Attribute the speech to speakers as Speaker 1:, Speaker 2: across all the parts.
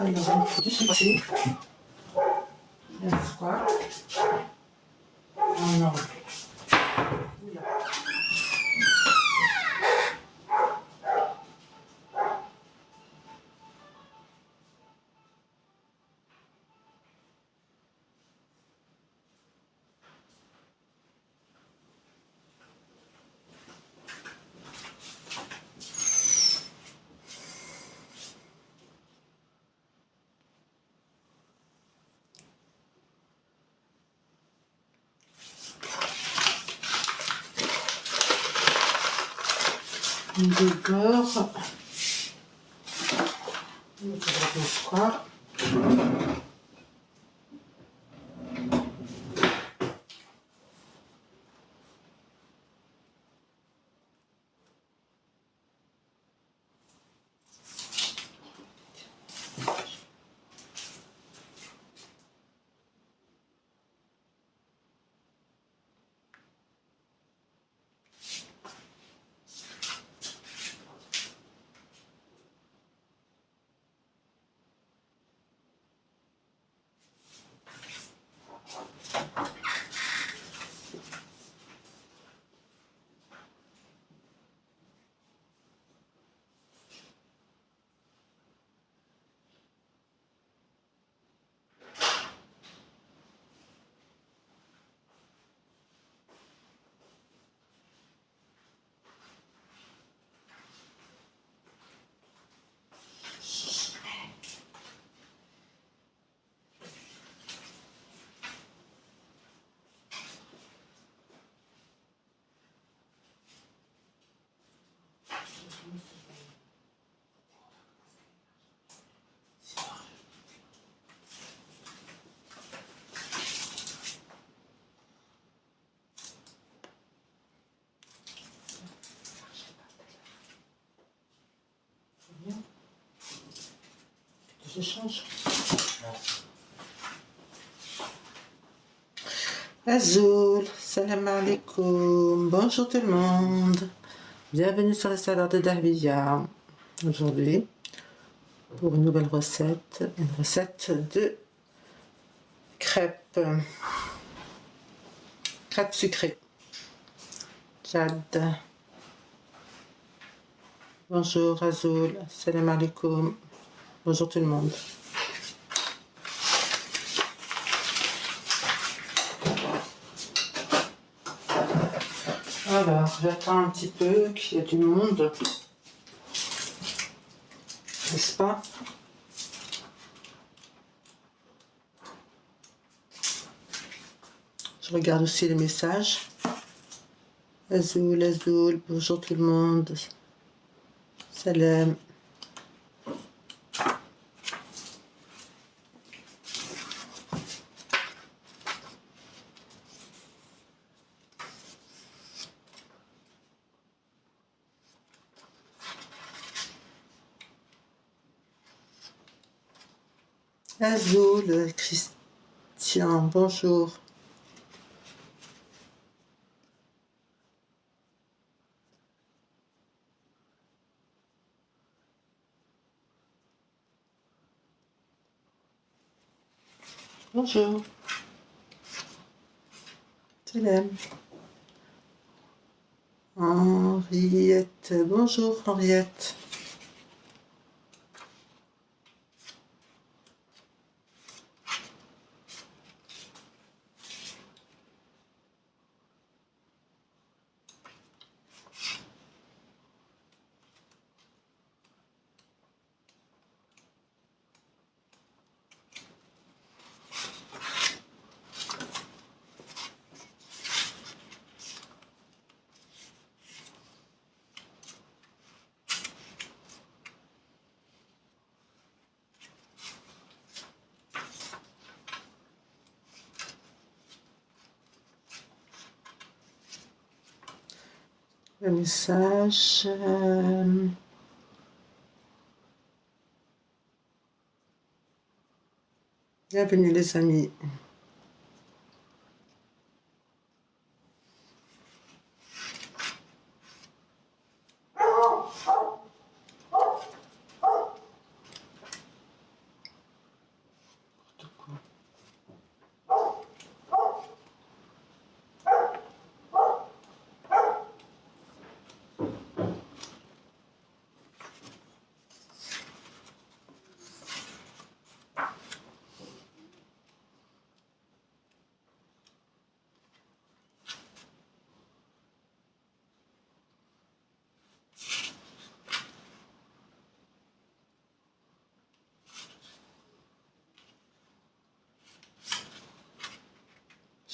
Speaker 1: Alors, du succès. N'est-ce pas? Oh non. Oula. Du beurre. N'est-ce pas? Je change. Azoul, salam alaikum, bonjour tout le monde. Bienvenue sur la salade de Dahbiya. Aujourd'hui, pour une nouvelle recette, une recette de crêpes. Crêpes sucrées. Jade. Bonjour Azoul, salam alaikum. Bonjour tout le monde. Alors, j'attends un petit peu qu'il y ait du monde. N'est-ce pas? Je regarde aussi les messages. Azoul, Azoul, bonjour tout le monde. Salam. Azoul, Christian, bonjour. Bonjour. Salam. Henriette, bonjour Henriette. Le message. Bienvenue les amis.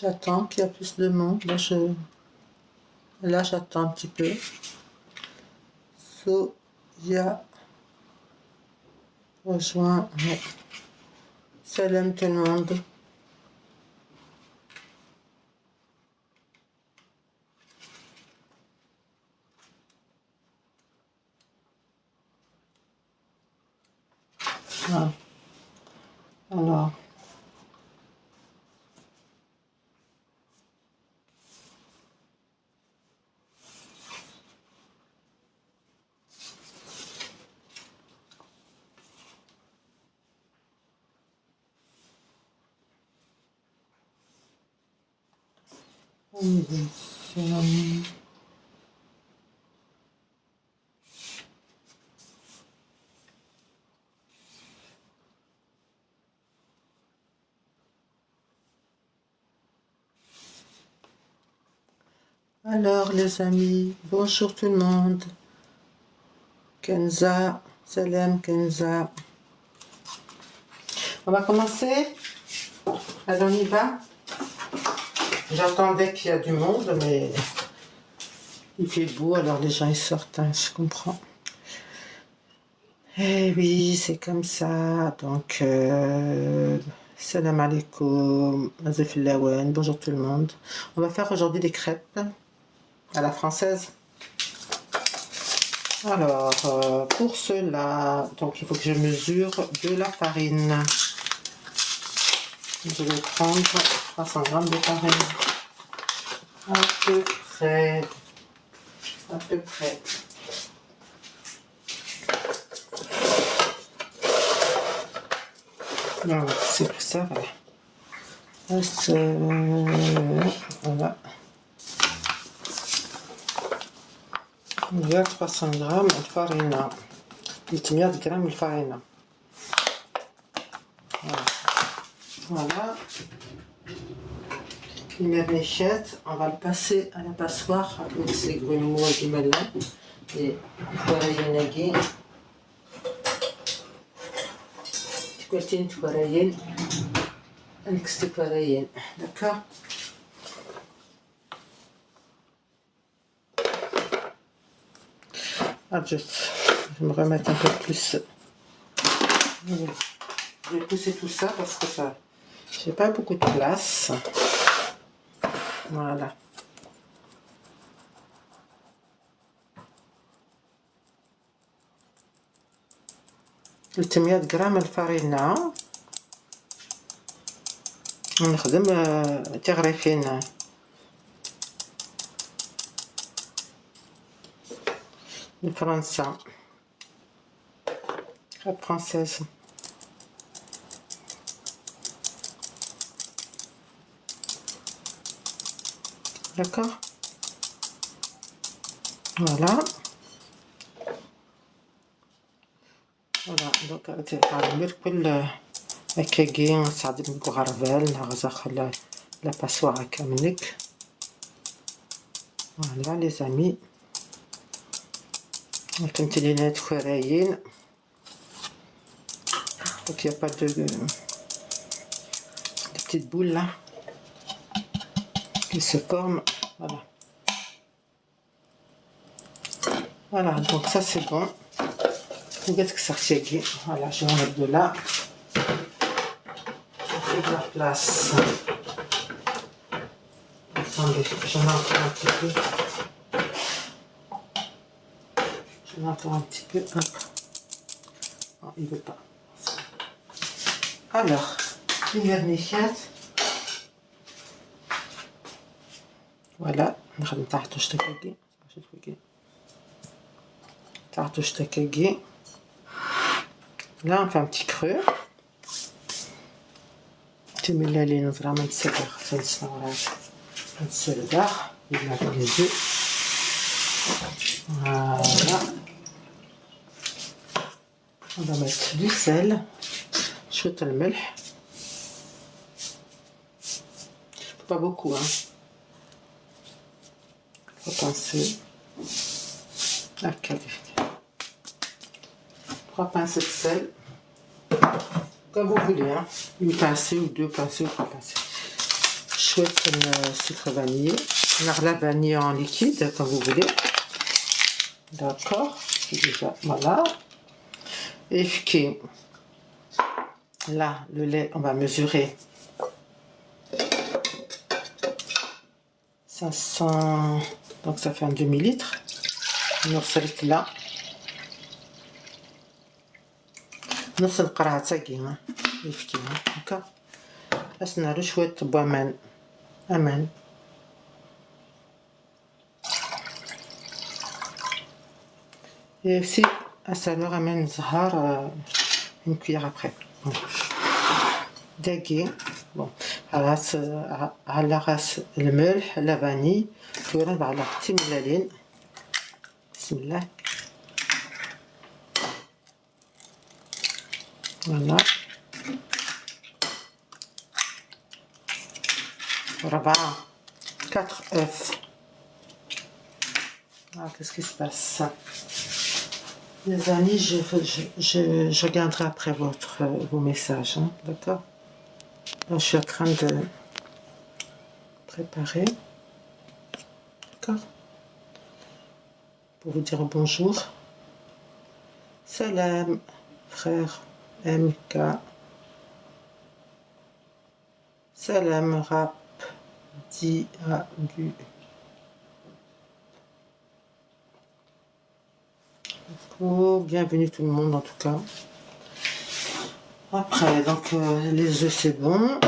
Speaker 1: J'attends qu'il y a plus de monde. Là j'attends un petit peu. Soya rejoint. Ouais. Salam tout le monde. Ah. Alors. Alors les amis, bonjour tout le monde. Kenza, salam Kenza. On va commencer. Alors on y va. J'attendais qu'il y a du monde, mais il fait beau, alors les gens ils sortent, hein, je comprends. Eh oui, c'est comme ça. Donc, salam alaikum, mazifillawen, bonjour tout le monde. On va faire aujourd'hui des crêpes à la française. Alors, pour cela, donc il faut que je mesure de la farine. Je vais prendre 300 g de farine. À peu près. À peu près. Non, c'est pour ça, voilà. Voilà. Il y a 300 g de farine. 300 g de farine. Voilà. المرنيشات, on va le passer à la passoire avec ces grumeaux du melon et تكوريين تكورتين تكوريين نكس تكوريين, d'accord. Je vais me remettre un peu plus. Je vais pousser tout ça parce que ça, j'ai pas beaucoup de place. Voilà. قلت 100 غرام الفرينة نخدم تغريفين من فرنسا, crêpe française. D'accord. Voilà. Voilà, donc غنعمل كل هكاكي نستخدم الكغربال نغزخ لا باسوار هكا منك. Voilà les amis. كنت لينا تكورايين. Donc il n'y a pas de petites boules là qui se forment. Voilà. Voilà, donc ça c'est bon. Regarde que ça rességué. Voilà, je vais en mettre de là. Je fais de la place. Attendez, j'en ai encore un petit peu. J'en ai encore un petit peu. Hop. Non, il ne veut pas. Alors, une vernichette. Voilà. نخدم تحت اشتكاكي. تحت اشتكاكي. Là, on fait un petit creux. Tu mets la ligne vraiment de sévère. Ça ne sera pas de sévère. Il a les yeux. Voilà. On va mettre du sel. شوية الملح. Pas beaucoup, hein. Faut penser. Ok. 3 pincées de sel. Comme vous voulez, hein. Une pincée ou 2 pincées ou 3 pincées. chouette comme sucre vanillé. La vanille en liquide, comme vous voulez. D'accord, déjà, voilà. Et puis, là, le lait, on va mesurer 500, donc ça fait un demi-litre. نوصلك là. نص القرعة تاعي يفكي هكا باش نعرو شوية بوامان أمان. Et aussi, à ça leur amène Zahar une cuillère après. دقيق bon على راس الملح لا فاني تورد على حتى ملالين. بسم الله. voilà 4 œufs. Ah, qu'est-ce qui se passe, les amis? Je regarderai après vos messages, hein, d'accord? Je suis en train de préparer, d'accord, pour vous dire bonjour. Salam, frère MK. Salam, rap, Diabu. Bienvenue tout le monde en tout cas. Après, donc les œufs c'est bon.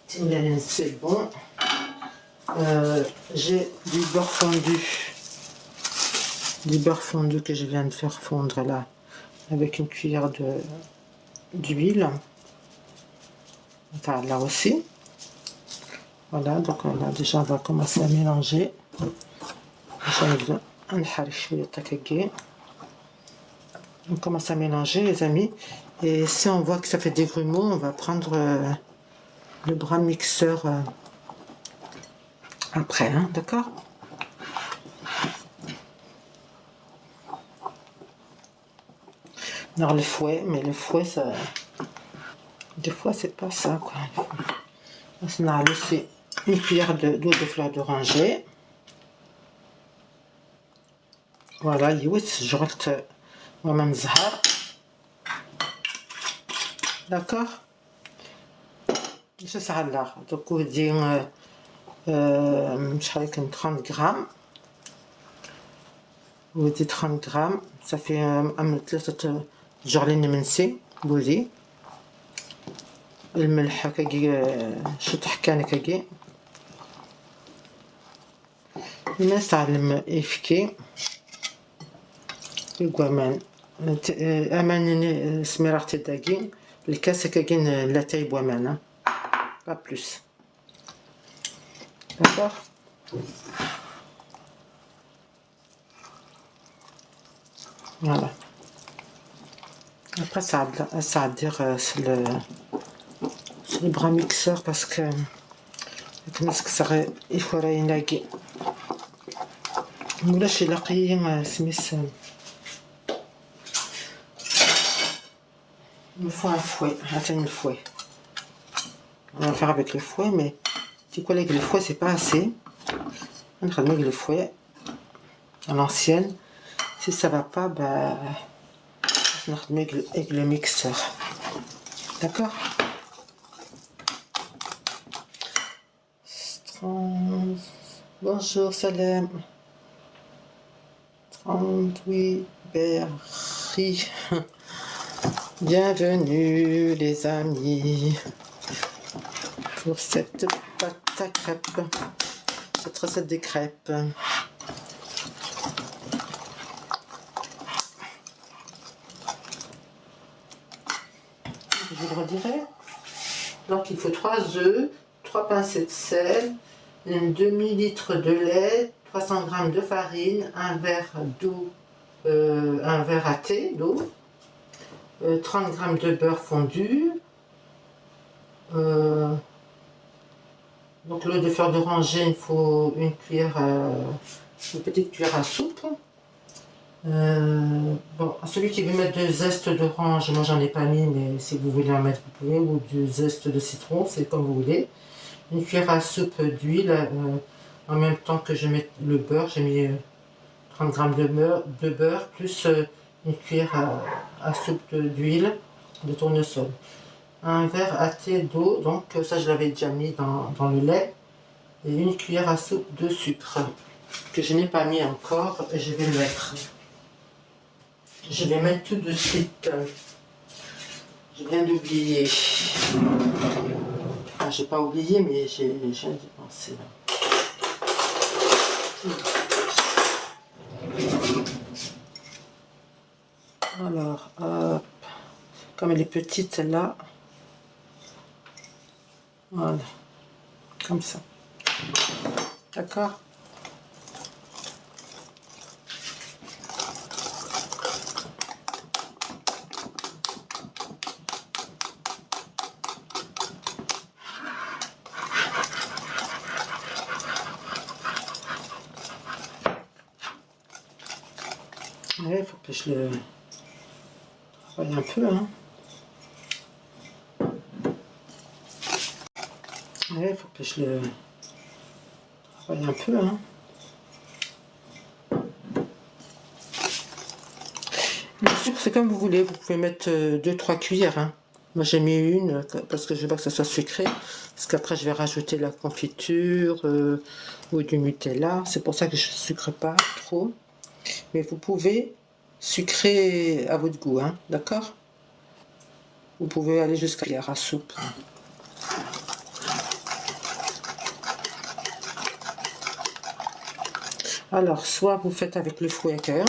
Speaker 1: C'est bon. J'ai du beurre fondu. Du beurre fondu que je viens de faire fondre là. Avec une cuillère d'huile. Enfin là aussi. Voilà, donc là déjà on va commencer à mélanger. On commence à mélanger les amis, et si on voit que ça fait des grumeaux, on va prendre le bras mixeur après, hein, d'accord? Alors le fouet, mais le fouet ça, des fois c'est pas ça quoi. On a laissé une cuillère d'eau de fleur d'oranger. Voilà, يوت جربت وما زهر. D'accord. Je sais là. Donc on dit شحال كان 30 grammes. Vous dites 30 grammes, ça fait un ثلاثة جرلين نمنسي بودي. الملح كاكي شطح كان كاكي. الناس تعلم يفكي. الكوامان أمان سميرة تداكي الكاسة كاين لا تاي بوامان با بلوس. داكوغ. فوالا après ça à dire sur le bras mixeur parce que الناس كسر يفورا ينلاقي ولاش يلاقي سميس. Il me faut un fouet, attends le fouet. On va faire avec le fouet, mais tu vois avec le fouet c'est pas assez. On va mettre le fouet à l'ancienne. Si ça va pas, bah on va mettre avec le mixeur. D'accord? 30... Bonjour Salem. 38 berries. Bienvenue les amis pour cette pâte à crêpes, cette recette des crêpes. Je vous le redirai. Donc il faut 3 œufs, 3 pincées de sel, un demi-litre de lait, 300 g de farine, un verre d'eau, un verre à thé d'eau, 30 g de beurre fondu, donc l'eau de fleur d'oranger, il faut une cuillère, une petite cuillère à soupe, Bon, celui qui veut mettre de zeste d'orange, moi j'en ai pas mis, mais si vous voulez en mettre, vous pouvez, ou du zeste de citron, c'est comme vous voulez. Une cuillère à soupe d'huile, en même temps que je mets le beurre, j'ai mis 30 g de beurre plus une cuillère à soupe d'huile de tournesol. Un verre à thé d'eau, donc ça je l'avais déjà mis dans le lait, et une cuillère à soupe de sucre que je n'ai pas mis encore et je vais le mettre. Je vais mettre tout de suite. Je viens d'oublier. Enfin, j'ai pas oublié, mais je viens d'y penser. Alors, comme elle est petite celle-là, voilà, comme ça. D'accord? Il faut que je le travaille un peu. Hein. Il faut que je le travaille un peu. Hein. Le sucre, c'est comme vous voulez. Vous pouvez mettre 2-3 cuillères. Hein. Moi, j'ai mis une parce que je veux pas que ça soit sucré. Parce qu'après, je vais rajouter la confiture ou du Nutella. C'est pour ça que je ne sucre pas trop. Mais vous pouvez sucrer à votre goût, hein, d'accord? Vous pouvez aller jusqu'à la cuillère à soupe. Alors, soit vous faites avec le fouet à cœur,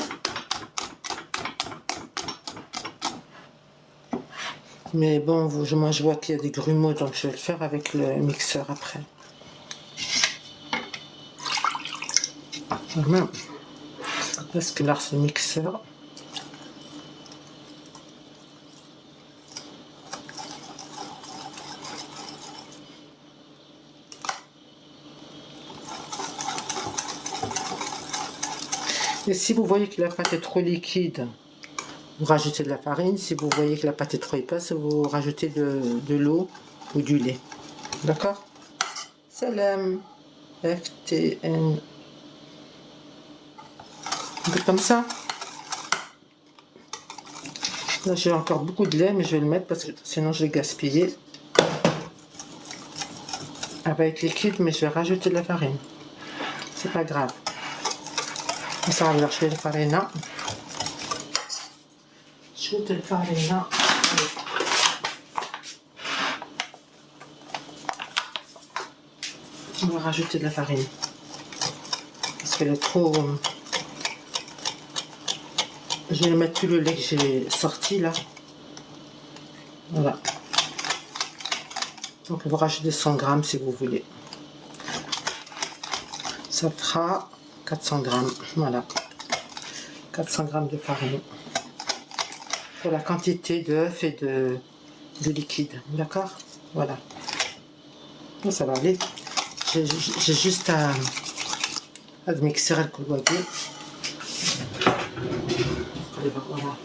Speaker 1: mais bon, moi je vois qu'il y a des grumeaux, donc je vais le faire avec le mixeur après. Voilà. Parce que là, c'est le mixeur. Et si vous voyez que la pâte est trop liquide, vous rajoutez de la farine. Si vous voyez que la pâte est trop épaisse, vous rajoutez de l'eau ou du lait. D'accord? Salam. FTN. Un peu comme ça. Là, j'ai encore beaucoup de lait, mais je vais le mettre parce que sinon je vais gaspiller. Elle va être liquide, mais je vais rajouter de la farine. C'est pas grave. Ça va lasciare la farina. Asciutta la farina. On va rajouter de la farine. Parce qu'elle est trop... Je vais mettre tout le lait que j'ai sorti là. Voilà. Donc on va rajouter 100 g si vous voulez. Ça fera 400 g. Voilà. 400 g de farine. Pour la quantité d'œufs et de liquide. D'accord? Voilà. Donc ça va aller. J'ai juste à mixer le couloir. Voilà.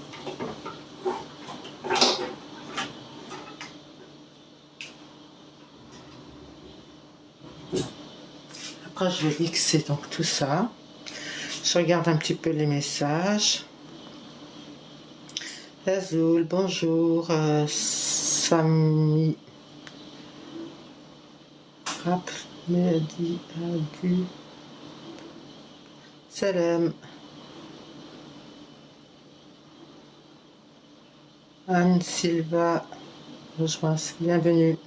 Speaker 1: Après je vais mixer donc tout ça. Je regarde un petit peu les messages. Azul, bonjour. Samy. Rap, Mélodie, Agu. Salam. Anne Silva. Bienvenue.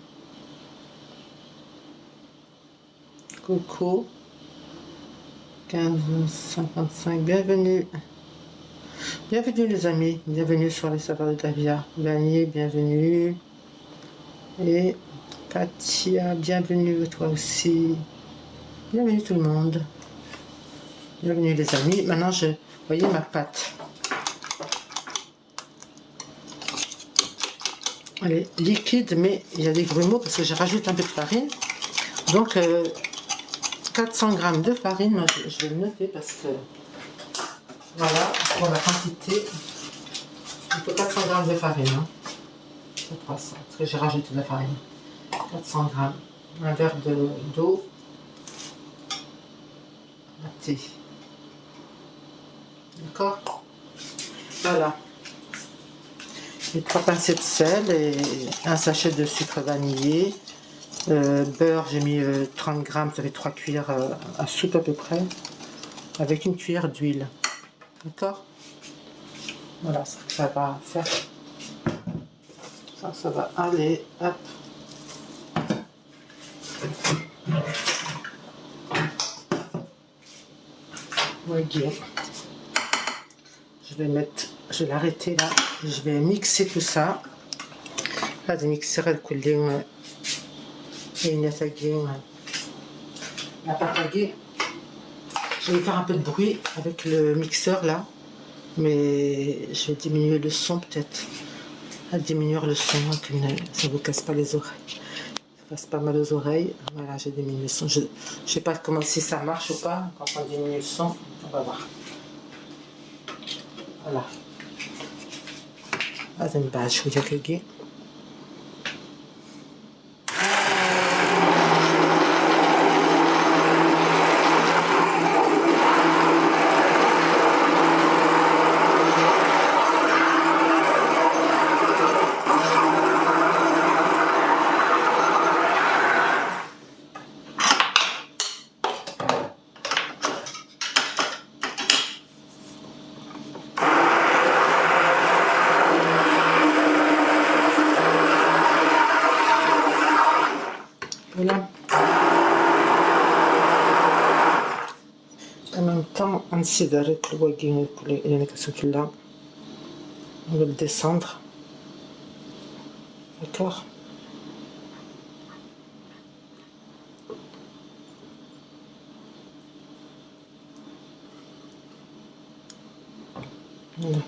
Speaker 1: Coco. 15,55. Bienvenue. Bienvenue les amis. Bienvenue sur les saveurs de Davia. Vanier, bienvenue. Et Katia, bienvenue toi aussi. Bienvenue tout le monde. Bienvenue les amis. Maintenant, voyez ma pâte. Elle est liquide, mais il y a des grumeaux parce que je rajoute un peu de farine. Donc, 400 g de farine, moi, je vais le noter parce que Voilà, pour la quantité, il faut 400 g de farine. Hein. C'est 300, parce que j'ai rajouté de la farine. 400 g, un verre d'eau, un thé. D'accord? Voilà. Et 3 pincées de sel et un sachet de sucre vanillé. Beurre, j'ai mis 30 g, ça fait 3 cuillères à soupe à peu près, avec une cuillère d'huile. D'accord? Voilà, ça va faire. Ça va aller. Hop. Voyez. Je vais l'arrêter là. Je vais mixer tout ça. هذا ميكسر الكل la patague. Je vais faire un peu de bruit avec le mixeur là, mais je vais diminuer le son peut-être. À diminuer le son, que ça vous casse pas les oreilles. Ça passe pas mal aux oreilles. Voilà, j'ai diminué le son. Je sais pas comment si ça marche ou pas quand on diminue le son. On va voir. Voilà. هذا من بعد شوية كيكي. Voilà. En même temps, on considère que le waging là, on va le descendre. D'accord? Voilà.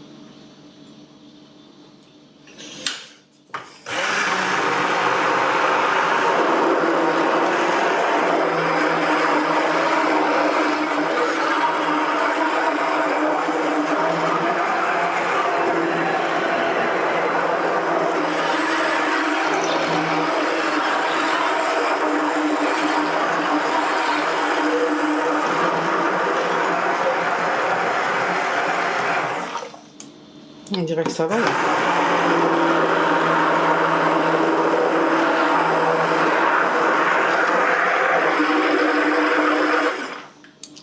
Speaker 1: On dirait que ça va là.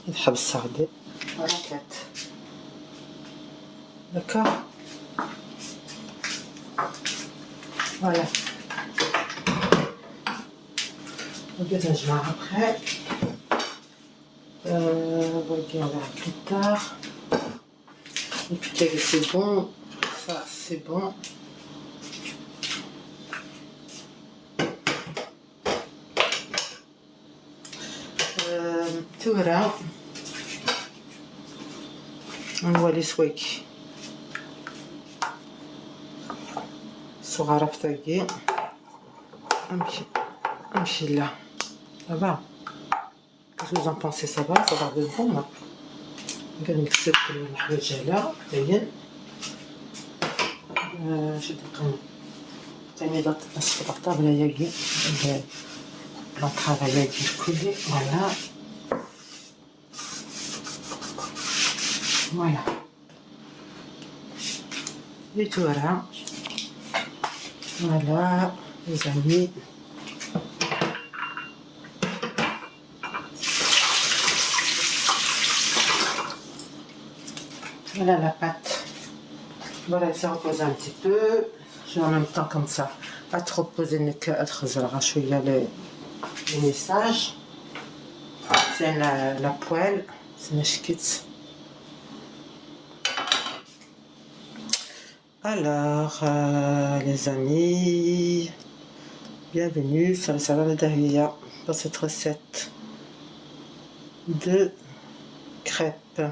Speaker 1: الحب السعداء بركات. D'accord? Voilà. On va نجمع après. On verra plus tard. Et puis c'est bon. Ça c'est bon. تورا نولي سواكي صغار فتاكي امشي là. Ça va? Qu'est-ce que vous en pensez? Ça va de bon là. نقدر نكسب الحوايج هلا زين. شد القلم تميضات الطابلة ياكي l'entrave ياكي كلي. Voilà. Et voilà. Voilà, les amis. Voilà la pâte. Voilà, elle s'est reposée un petit peu. Je vais en même temps comme ça. À trop poser les messages. C'est la poêle. C'est une schkitz. Alors, les amis, bienvenue sur le salon de Dahlia pour cette recette de crêpes.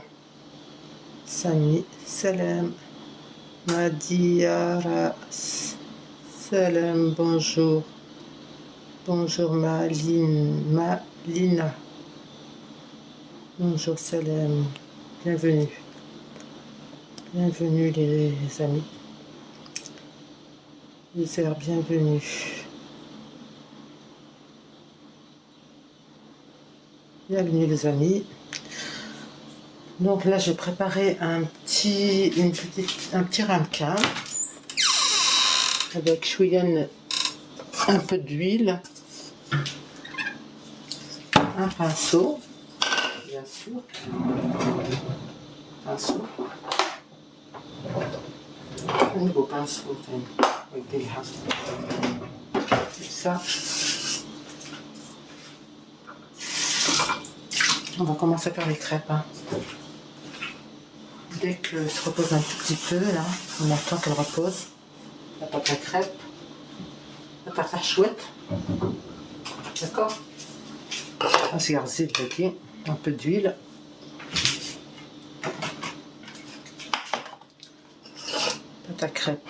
Speaker 1: Sami, salam, Madiara, salam, bonjour. Bonjour Malina. Bonjour, salam, bienvenue. Bienvenue les amis. Les airs, bienvenue. Bienvenue les amis. Donc là, j'ai préparé un petit ramequin avec chouïenne, un peu d'huile, un pinceau, bien sûr, pinceau, un nouveau pinceau avec des graisses. Et ça, on va commencer à faire les crêpes. Hein. Dès qu'elle se repose un tout petit peu, là, on attend qu'elle repose. La pâte à crêpes, la pâte à chouette, d'accord. On se garde un peu d'huile. Pâte à crêpes,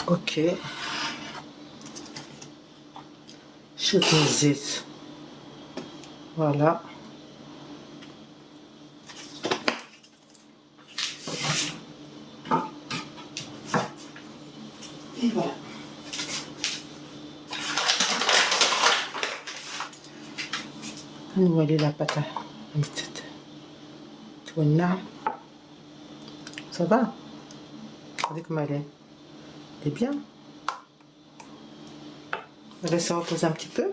Speaker 1: ok. Chutney, voilà. Et voilà. Nous allons la pâte à ça va? Regardez comment elle est. Elle est bien. On va laisser reposer un petit peu.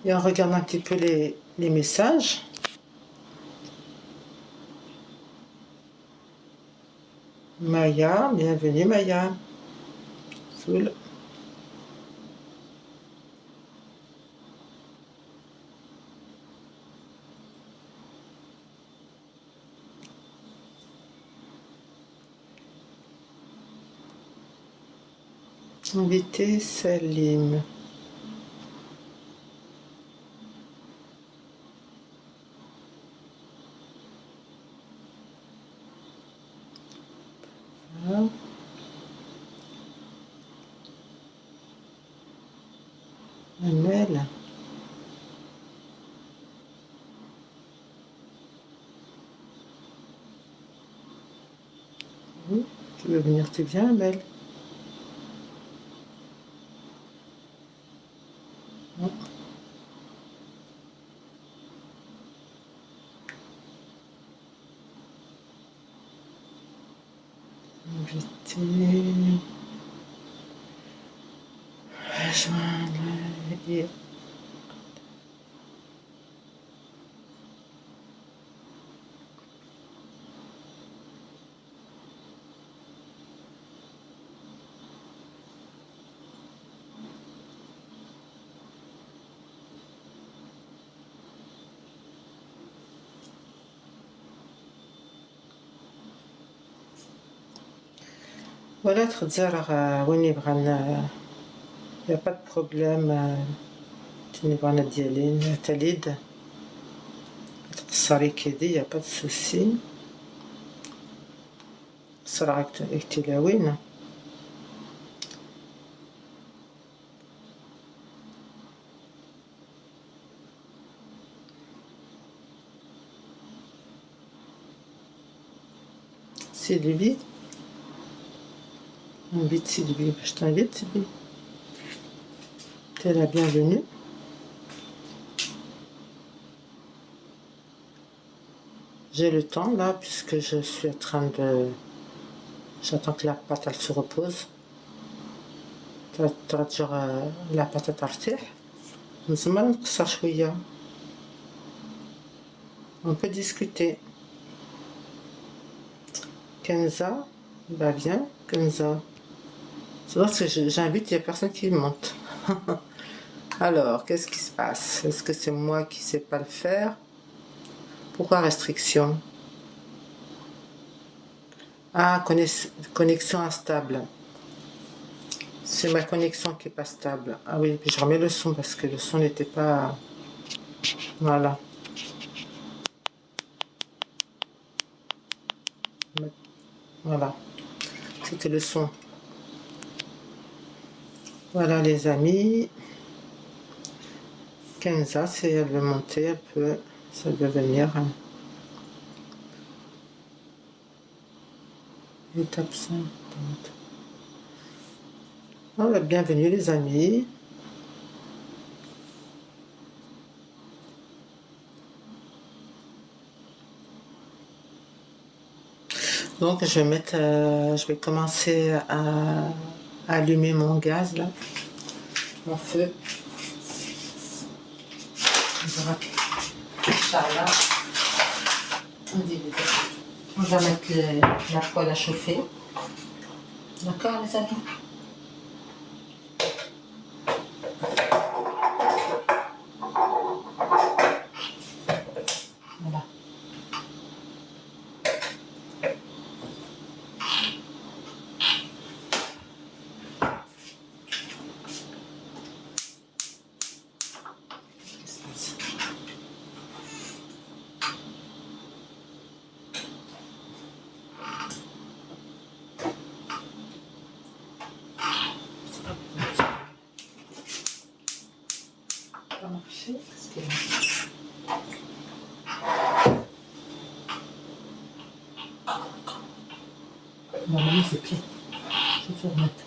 Speaker 1: Et on regarde un petit peu les messages. Maya, bienvenue Maya. Soul. Invité Salim. Voilà. Amel. Oui, tu veux venir, tu viens Amel. Non. Invité. Rejoindre. Voilà, تزرع وين يبغى il n'y a pas de problème. تنبغى ديالين تليد تقصري كيدي, il n'y a pas de souci. سرعة اكتلاوين. Sylvie. Invite Sylvie, je t'invite Sylvie. T'es la bienvenue. J'ai le temps là puisque je suis en train de... J'attends que la pâte elle se repose. ترجع la pâte ترتاح. من زمان نقصر شوية. On peut discuter. Kenza, bah viens Kenza. C'est parce que j'invite, il n'y a personne qui monte. Alors, qu'est-ce qui se passe? Est-ce que c'est moi qui ne sais pas le faire? Pourquoi restriction? Ah, connexion instable. C'est ma connexion qui n'est pas stable. Ah oui, puis je remets le son parce que le son n'était pas... Voilà. Voilà. C'était le son. Voilà les amis. Kenza, si elle veut monter, elle peut, ça peut venir. Étape 5. Voilà, bienvenue les amis. Donc je vais mettre, je vais commencer à allumer mon gaz là, mon feu. Inch'Allah. On va mettre la poêle à chauffer. D'accord les amis? Voilà. Pas marché parce que... Normalement c'est plein. Je vais remettre.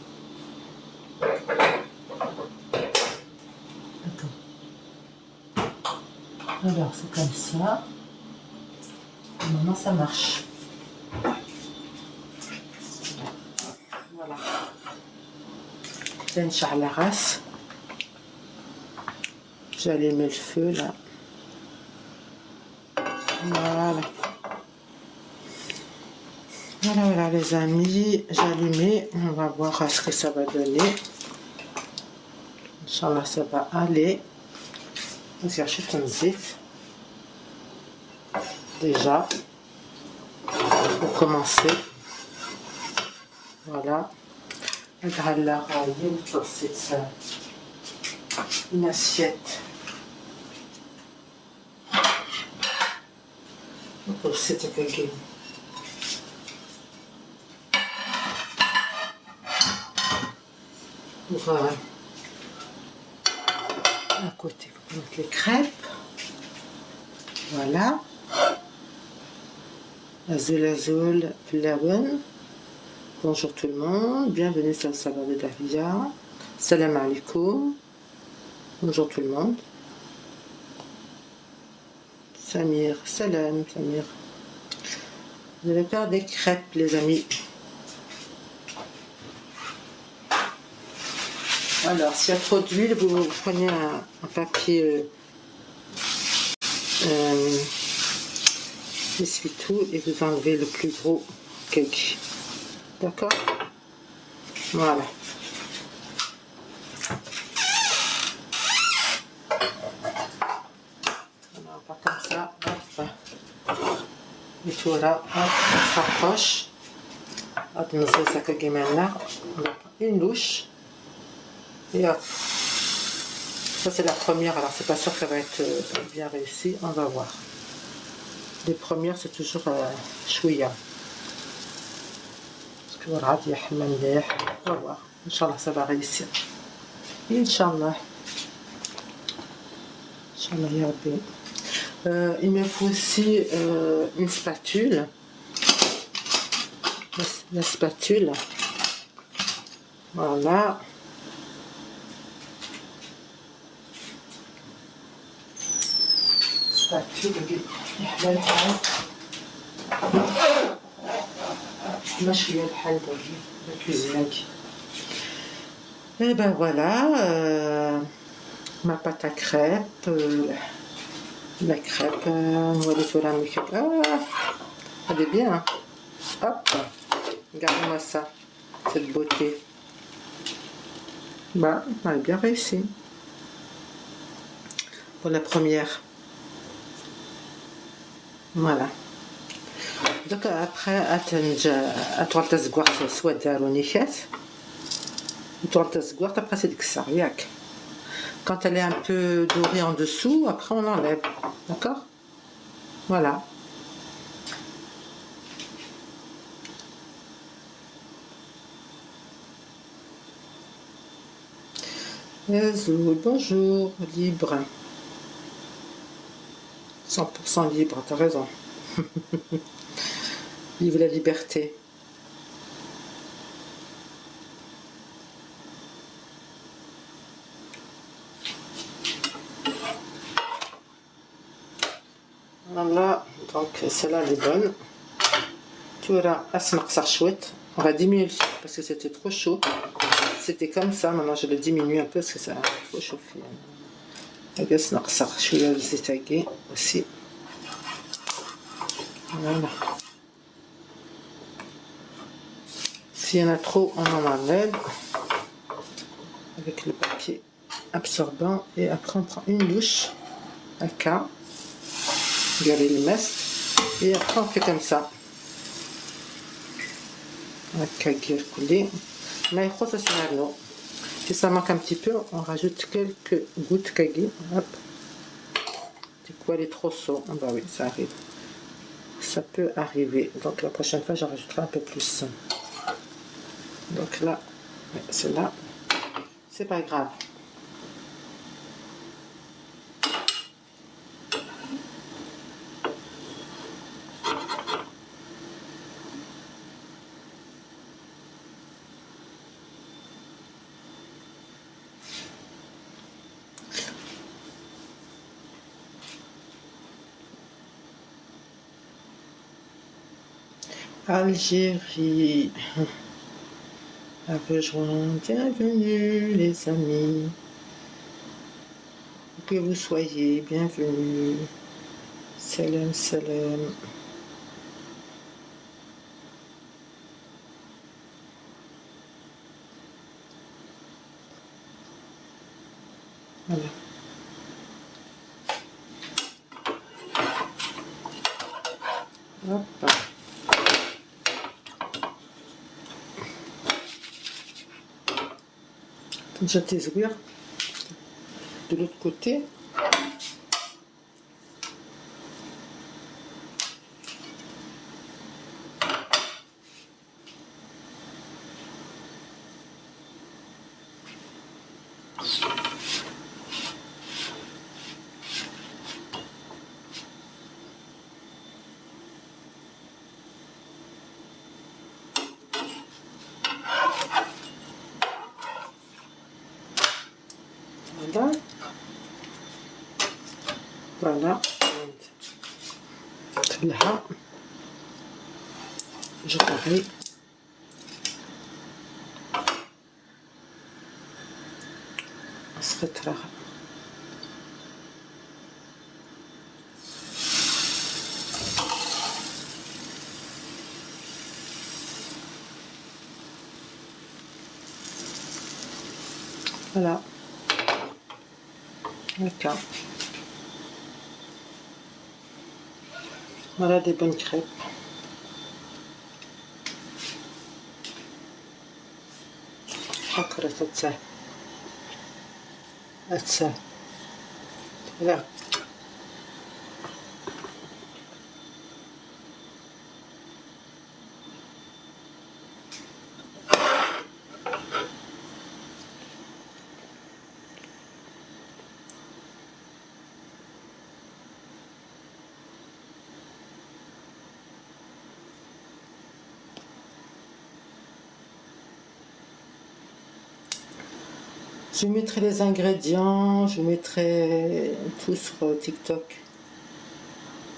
Speaker 1: D'accord. Alors c'est comme ça. Maintenant ça marche. Voilà. C'est Inch'Allah race. J'ai allumé le feu là. Voilà. Voilà les amis, j'ai allumé. On va voir ce que ça va donner. Inch'Allah ça va aller. نزيد شفت الزيت déjà pour commencer. Voilà. نتعلق على une assiette. Mtossط كاين. Voilà. À côté, donc les crêpes. Voilà. Azul Flawen. Bonjour tout le monde. Bienvenue sur le salon de Dahlia. Salam alaikum. Bonjour tout le monde. Samir. Salam Samir. Vous allez faire des crêpes les amis. Alors, s'il y a trop d'huile, vous prenez un papier essuie-tout et vous enlevez le plus gros cake. D'accord? Voilà. Alors, pas comme ça. Hop. Et tout là, hop, on se rapproche. Hop, on met ça comme là. Une louche. Et hop, ça c'est la première, alors c'est pas sûr qu'elle va être bien réussie, on va voir. Les premières c'est toujours chouïa. Parce que voilà, on va voir. Inch'Allah ça va réussir. Inch'Allah. Inch'Allah ya Rabbi. Il me faut aussi une spatule. La spatule. Voilà. يحلى الحال ماشي الحال la cuisine. Et ben voilà, ma pâte à crêpes, la crêpe, voilà tout là, elle est bien, hein. Hop, regardez-moi ça, cette beauté. Bah, elle est bien réussie. Pour la première. Voilà. Donc après, à تزقوعت soit داروا نيشات تزقوعت après c'est que ça ياك. Quand elle est un peu dorée en dessous, après on enlève. D'accord? Voilà. Bonjour, libre. 100% libre, t'as raison. Vive la liberté. Voilà, donc celle-là elle est bonne. Tu verras, chouette. On va diminuer le sucre parce que c'était trop chaud. C'était comme ça, maintenant je le diminue un peu parce que ça a trop chauffé. أجلس نقصر شوية الزيت هكي aussi. Voilà. S'il y en a trop, on en enlève avec le papier absorbant et après on prend une douche à cas, garder le mest et après on fait comme ça. هكا couler. ما يخص السيناريو. Si ça manque un petit peu, on rajoute quelques gouttes kagi. Hop. Du coup, elle est trop sauce. Ah bah oui, ça arrive. Ça peut arriver. Donc la prochaine fois, j'en rajouterai un peu plus. Donc là, c'est là. C'est pas grave. Algérie a rejoint. Bienvenue les amis. Où que vous soyez, bienvenue. Salam, salam. Voilà. Hop. Déjà tes zouir de l'autre côté. Voilà. Voilà. Là, je parie. On se retrouve. Voilà. D'accord. Voilà des bonnes crêpes. شكرا تتساه أتساه لا Je mettrai les ingrédients, je mettrai tout sur TikTok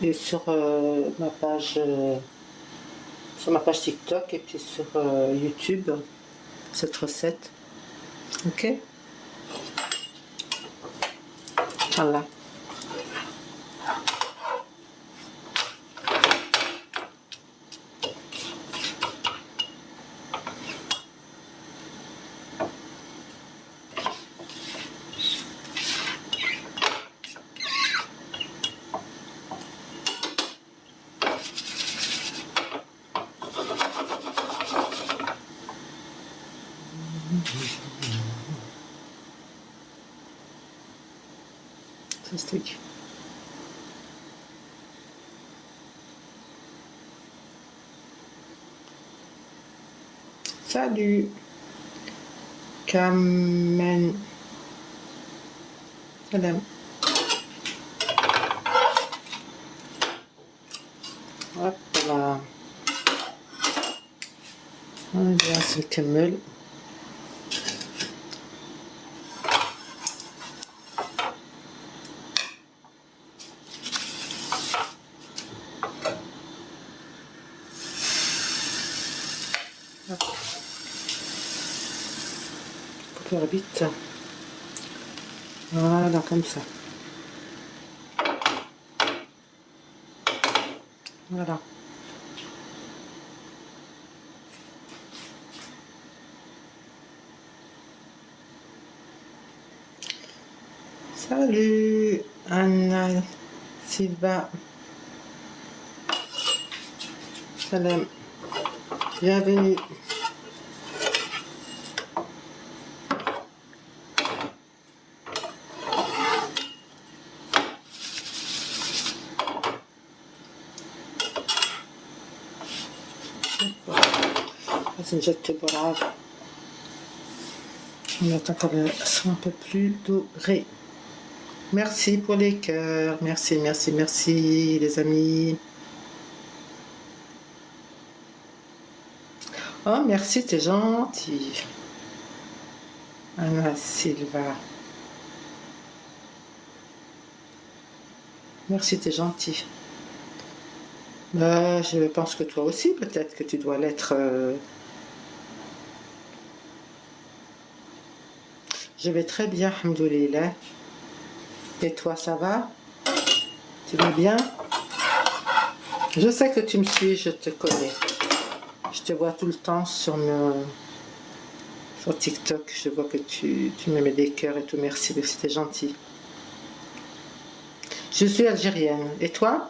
Speaker 1: et sur ma page TikTok et puis sur YouTube cette recette. Ok. Voilà. Fantastique. Salut Kamen. Salam. Hop là. On va se calmer. faire vite. Voilà, comme ça. Voilà. Salut Anna, Sylvain. Salam. Bienvenue. C'est une jette brave. On attend qu'elle soit un peu plus dorée. Merci pour les cœurs. Merci, merci, merci les amis. Oh, merci, t'es gentil. Anna Silva. Merci, t'es gentil. Je pense que toi aussi, peut-être que tu dois l'être. Je vais très bien, alhamdoulilah. Et toi, ça va? Tu vas bien? Je sais que tu me suis, je te connais. Je te vois tout le temps sur TikTok. Je vois que tu me mets des cœurs et tout. Merci, c'était gentil. Je suis algérienne. Et toi?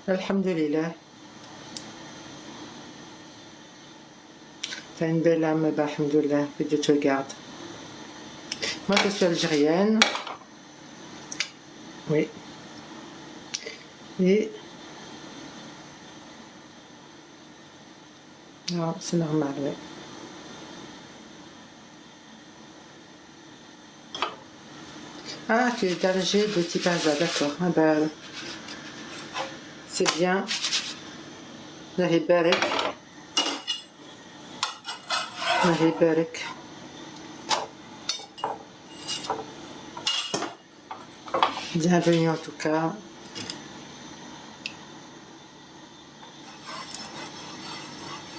Speaker 1: Alhamdulillah. T'as une belle âme, bah, alhamdulillah, que Dieu te garde. Moi, je suis algérienne. Oui. Et... non, c'est normal, oui. Ah, tu es d'Alger de Tipaza, d'accord. Ah ben, c'est bien. Allah barak. Allah barak. Bienvenue en tout cas.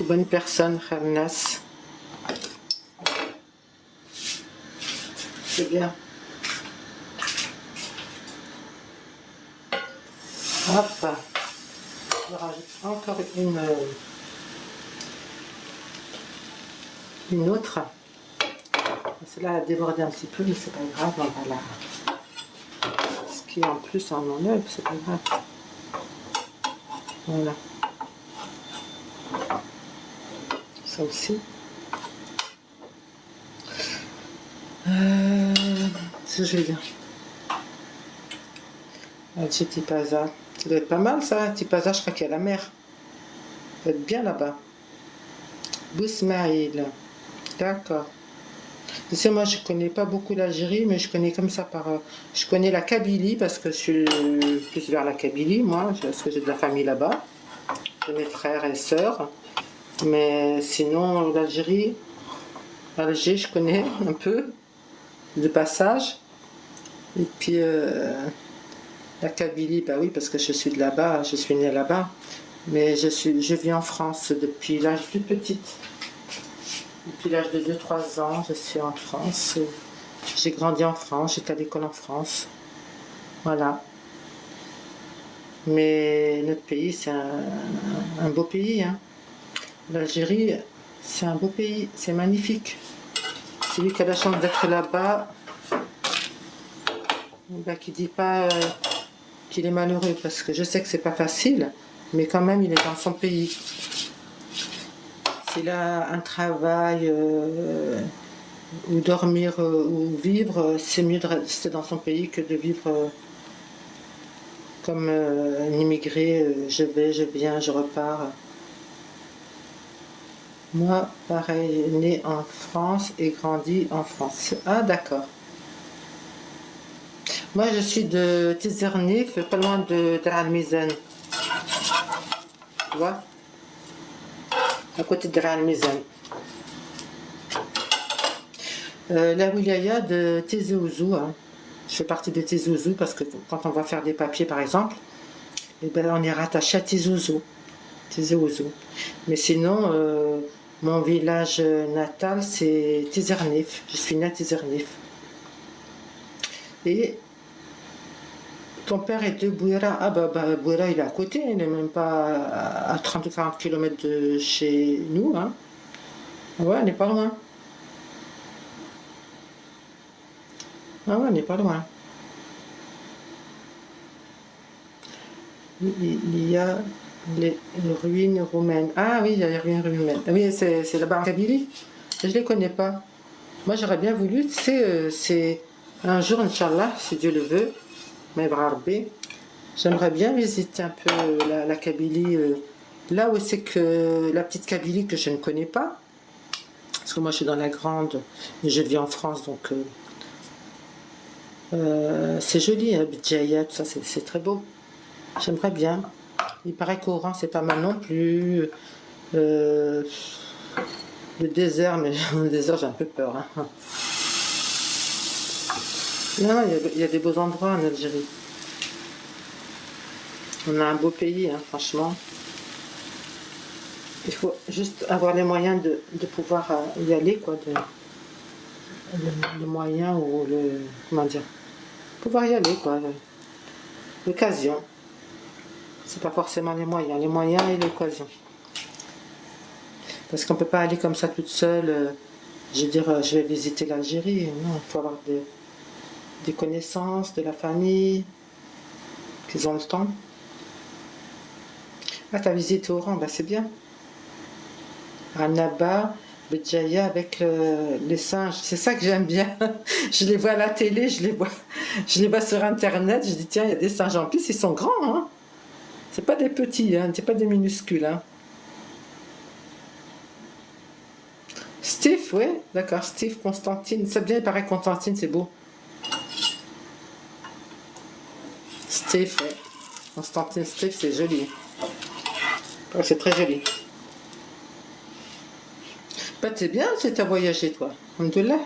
Speaker 1: Bonne personne, Kharnas. C'est bien. Hop. Je rajoute encore une autre. Celle-là a débordé un petit peu, mais c'est pas grave. On va la... ce qui est en plus on enlève, c'est pas grave. Voilà. Ça aussi. Ce que je vais dire. Alger Tipaza. Ça doit être pas mal ça. Tipaza, je crois qu'il y a la mer. Ça doit être bien là-bas. Bousmaïl. D'accord. Tu sais, moi je connais pas beaucoup l'Algérie, mais je connais comme ça par. Je connais la Kabylie parce que je suis plus vers la Kabylie, moi, parce que j'ai de la famille là-bas. J'ai mes frères et sœurs. Mais sinon, l'Algérie, Alger, je connais un peu de passage. Et puis la Kabylie, bah oui, parce que je suis de là-bas, je suis née là-bas. Mais je vis en France depuis l'âge plus petite. Depuis l'âge de 2-3 ans, je suis en France. J'ai grandi en France, j'étais à l'école en France. Voilà. Mais notre pays, c'est un beau pays. Hein. L'Algérie, c'est un beau pays, c'est magnifique. Celui qui a la chance d'être là-bas, bah, qui ne dit pas qu'il est malheureux, parce que je sais que c'est pas facile, mais quand même, il est dans son pays. S'il a un travail, ou dormir, ou vivre, c'est mieux de rester dans son pays que de vivre comme un immigré, je vais, je viens, je repars. Moi, pareil, né en France et grandi en France. Ah, d'accord. Moi, je suis de Tizernif, pas loin de Dar al-Mizan. Tu vois? À côté de Dar al-Mizan. La wilaya de Tizi Ouzou. Hein. Je fais partie de Tizi Ouzou parce que quand on va faire des papiers, par exemple, eh ben, on est rattaché à Tizi Ouzou. Tizi Ouzou. Mais sinon, mon village natal, c'est Tizernif. Je suis née à Tizernif. Et ton père est de Bouira. Ah bah Bouira, il est à côté, il n'est même pas à 30 ou 40 km de chez nous. Hein. Ouais, on n'est pas loin. Ah ouais, on n'est pas loin. Il y a les ruines roumaines. Ah oui, il y a les ruines roumaines. Ah oui, c'est là-bas en Kabylie. Je ne les connais pas. Moi, j'aurais bien voulu, tu sais, c'est un jour, Inch'Allah, si Dieu le veut, mais Rabbi, j'aimerais bien visiter un peu la Kabylie, là où c'est que la petite Kabylie que je ne connais pas, parce que moi je suis dans la grande, et je vis en France, donc c'est joli, hein, Bidjaya, tout ça, c'est très beau. J'aimerais bien. Il paraît qu'Oran, c'est pas mal non plus. Le désert, mais le désert, j'ai un peu peur. Hein. Non, il y a des beaux endroits en Algérie. On a un beau pays, hein, franchement. Il faut juste avoir les moyens de pouvoir y aller, quoi. Les moyens ou le... Comment dire? Pouvoir y aller, quoi. L'occasion. C'est pas forcément les moyens et l'occasion. Parce qu'on peut pas aller comme ça toute seule. Je veux dire, je vais visiter l'Algérie. Non, il faut avoir des connaissances, de la famille, qu'ils ont le temps. Ah, t'as visité Oran, bah c'est bien. Annaba, Béjaïa avec les singes, c'est ça que j'aime bien. Je les vois à la télé, je les vois sur internet, je dis tiens, il y a des singes en plus, ils sont grands, hein. C'est pas des petits, hein, c'est pas des minuscules. Hein. Steve, oui, d'accord, Steve, Constantine, c'est bien, il paraît Constantine, c'est beau. Steve, oui. Constantine, Steve, c'est joli. Ouais, c'est très joli. Bah, c'est bien si tu as voyagé, toi. Alhamdoulilah.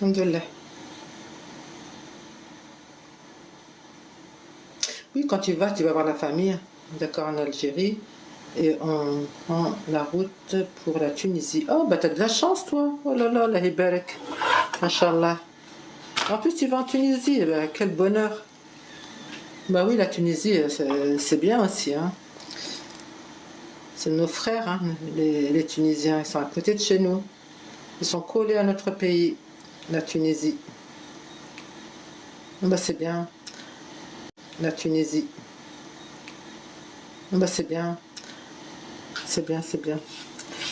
Speaker 1: Alhamdoulilah. Oui, quand tu vas voir la famille, d'accord, en Algérie, et on prend la route pour la Tunisie. Oh, bah t'as de la chance, toi. Oh là là, la Hibarek. Inch'Allah. En plus, tu vas en Tunisie, bah, quel bonheur. Bah oui, la Tunisie, c'est bien aussi, hein. C'est nos frères, hein, les Tunisiens, ils sont à côté de chez nous. Ils sont collés à notre pays, la Tunisie. Bah c'est bien, la Tunisie. Bah c'est bien, c'est bien, c'est bien.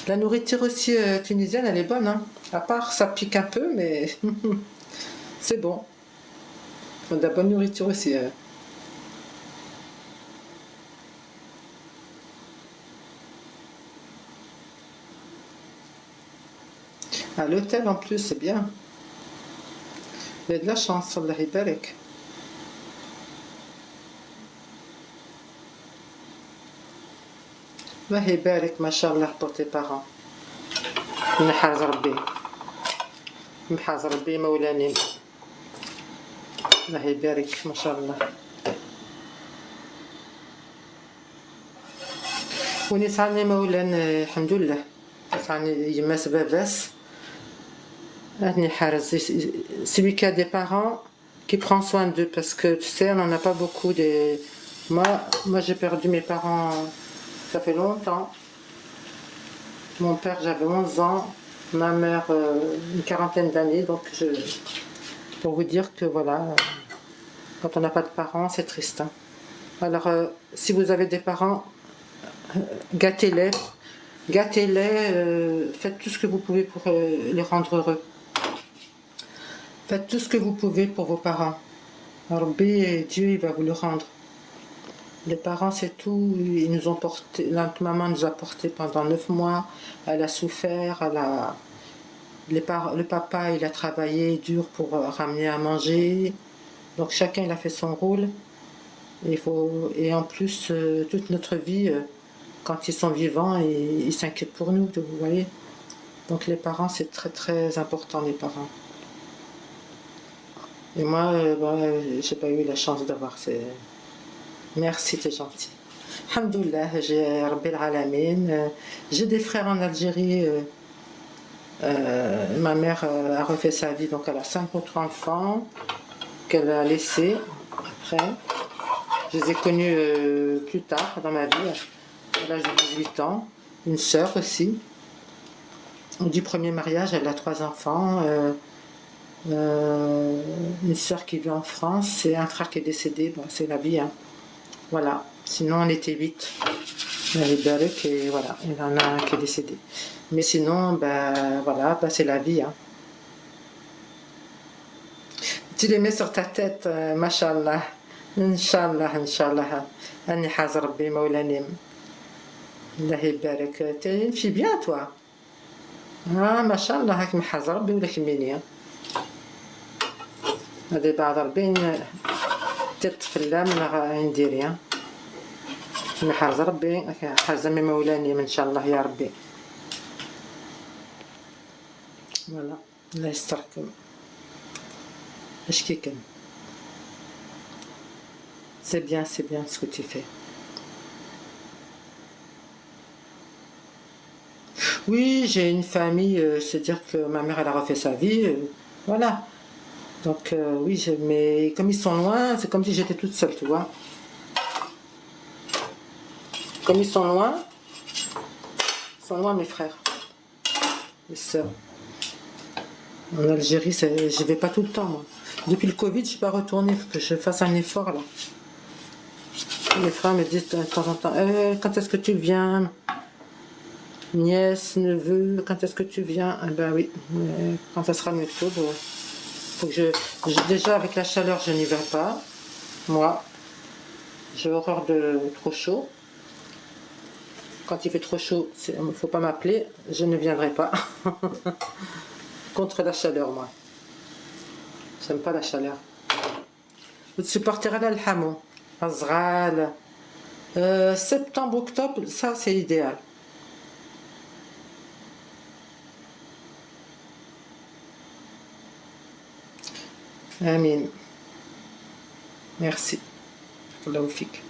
Speaker 1: La nourriture aussi tunisienne, elle est bonne, hein. À part, ça pique un peu, mais c'est bon. Ils ont de la bonne nourriture aussi. À l'hôtel en plus, c'est bien. Il y a de la chance sur la Hibarek. الله يبارك ما شاء الله pour tes parents. نحاز ربي نحاز ربي مولاني الله يبارك ما شاء الله. ونسعني مولان الحمد لله. نسعني يماس باباس. هاني حارس. Celui qui a des parents qui prend soin d'eux parce que tu sais on n'en a pas beaucoup des. Moi j'ai perdu mes parents. Ça fait longtemps. Mon père, j'avais 11 ans. Ma mère, une quarantaine d'années. Donc, pour vous dire que voilà, quand on n'a pas de parents, c'est triste. Hein. Alors, si vous avez des parents, gâtez-les. Gâtez-les. Faites tout ce que vous pouvez pour les rendre heureux. Faites tout ce que vous pouvez pour vos parents. Rabbi, Dieu, il va vous le rendre. Les parents, c'est tout. Ils nous ont porté. Notre maman nous a porté pendant 9 mois. Elle a souffert. Le papa, il a travaillé dur pour ramener à manger. Donc chacun, il a fait son rôle. Et en plus, toute notre vie, quand ils sont vivants, ils s'inquiètent pour nous, vous voyez. Donc les parents, c'est très très important, les parents. Et moi, j'ai pas eu la chance d'avoir ces... Merci, t'es gentil. Alhamdoulilah, j'ai Rabbil Alamin. J'ai des frères en Algérie. Ma mère a refait sa vie, donc elle a 5 autres enfants qu'elle a laissés après. Je les ai connus plus tard dans ma vie, à l'âge de 18 ans. Une sœur aussi. Du premier mariage, elle a 3 enfants. Une sœur qui vit en France et un frère qui est décédé. Bon, c'est la vie, hein. Voilà. Sinon, on était 8. Et voilà, il y en a un qui est décédé. Mais sinon, ben voilà, ben, c'est la vie, hein. Tu les mets sur ta tête, mashallah. Inch'Allah, Inch'Allah. Anni haz Rabbi Maulanim. Allah يبارك. T'es une fille bien, toi. Ah, mashallah, هاك محاز ربي ولا كميني. هذه بعض ربي تطفل من نديري. محاز ربي حازم مولاني ان شاء الله يا ربي. فوالا الله يستركم. اش كيكن. C'est bien ce que tu fais. Oui, j'ai une famille, c'est-à-dire que ma mère elle a refait sa vie, voilà. Donc oui, mais comme ils sont loin, c'est comme si j'étais toute seule, tu vois. Comme ils sont loin mes frères, mes sœurs. En Algérie, je vais pas tout le temps, moi. Depuis le Covid, je suis pas retournée, il faut que je fasse un effort là. Les frères me disent de temps en temps, quand est-ce que tu viens? Nièce, neveu, quand est-ce que tu viens? Ben oui, quand ça sera mieux tôt, faut que déjà avec la chaleur, je n'y vais pas. Moi, j'ai horreur de trop chaud. Quand il fait trop chaud, il ne faut pas m'appeler, je ne viendrai pas. Contre la chaleur, moi. J'aime pas la chaleur. Vous supporterez l'alhamou, azral. Septembre, octobre, ça c'est idéal. Amin. Merci. Allah oufik.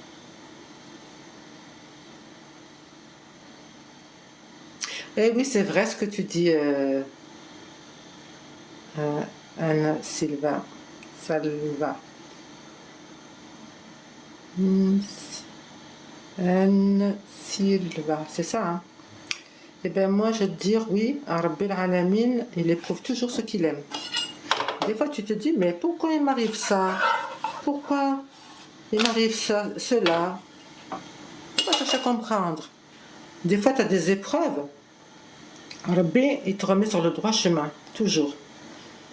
Speaker 1: Eh oui, c'est vrai ce que tu dis, Anna Silva. Salva. Anne Silva, c'est ça, hein? Eh bien, moi, je vais te dire, oui, Rabbil Alamin, il éprouve toujours ce qu'il aime. Des fois, tu te dis, mais pourquoi il m'arrive ça? Pourquoi il m'arrive ça, cela? Pourquoi chercher à comprendre? Des fois, tu as des épreuves. Rabbi, il te remet sur le droit chemin, toujours.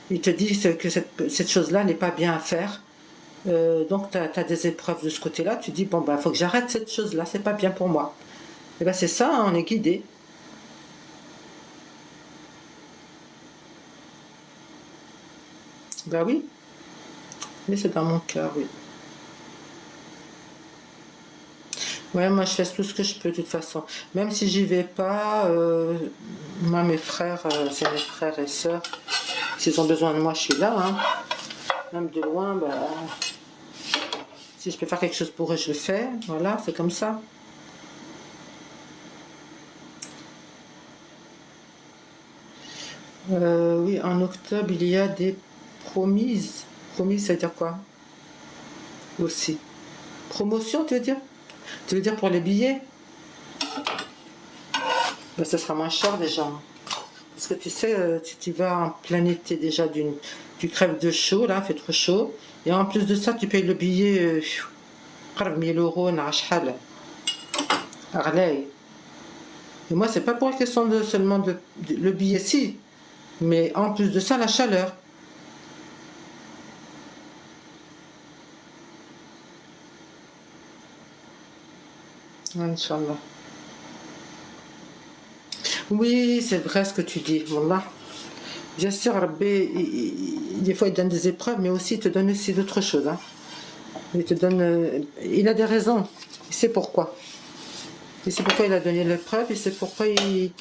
Speaker 1: Il te dit que cette chose-là n'est pas bien à faire. Donc, tu as des épreuves de ce côté-là. Tu dis, bon, bah, faut que j'arrête cette chose-là, c'est pas bien pour moi. Et bien, c'est ça, hein, on est guidé. Ben oui, mais c'est dans mon cœur, oui. Ouais, moi je fais tout ce que je peux de toute façon. Même si j'y vais pas, moi mes frères, c'est mes frères et sœurs. S'ils ont besoin de moi, je suis là. Hein. Même de loin, bah, si je peux faire quelque chose pour eux, je le fais. Voilà, c'est comme ça. Oui, en octobre, il y a des promises. Promises, ça veut dire quoi? Aussi. Promotion, tu veux dire? Tu veux dire pour les billets? Ben, ça sera moins cher déjà. Parce que tu sais, tu vas en plein été déjà, tu crèves de chaud, là, il fait trop chaud. Et en plus de ça, tu payes le billet 1000 euros, et moi, c'est pas pour la question de seulement le billet, si. Mais en plus de ça, la chaleur. Inch'Allah. Oui, c'est vrai ce que tu dis, Wallah. Bien sûr, Rabbi, des fois il donne des épreuves, mais aussi il te donne aussi d'autres choses. Hein. Il te donne, il a des raisons, il sait pourquoi. Il sait pourquoi il a donné l'épreuve, il sait pourquoi il